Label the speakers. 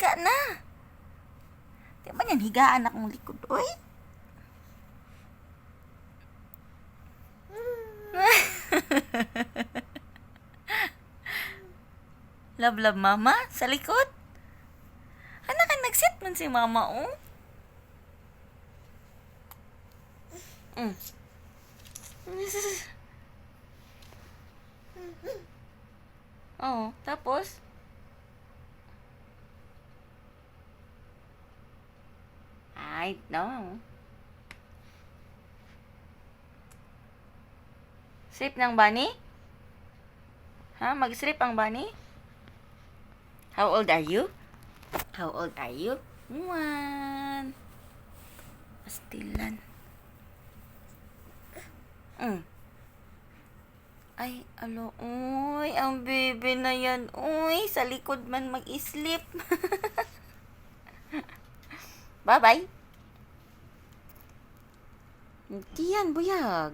Speaker 1: higa na. Di ba yan, higaan akong likod, oy? Love, mama, sa likod. Anak ka, nag-sit man si mama, oh. Oh, tapos? I know. Sleep ng bunny? Ha? Mag-sleep ang bunny? How old are you? How old are you? 1. Pastilan. Ay, alo, uy, ang baby na yan, uy, sa likod man mag-sleep. Bye-bye. Hindi yan, buyag.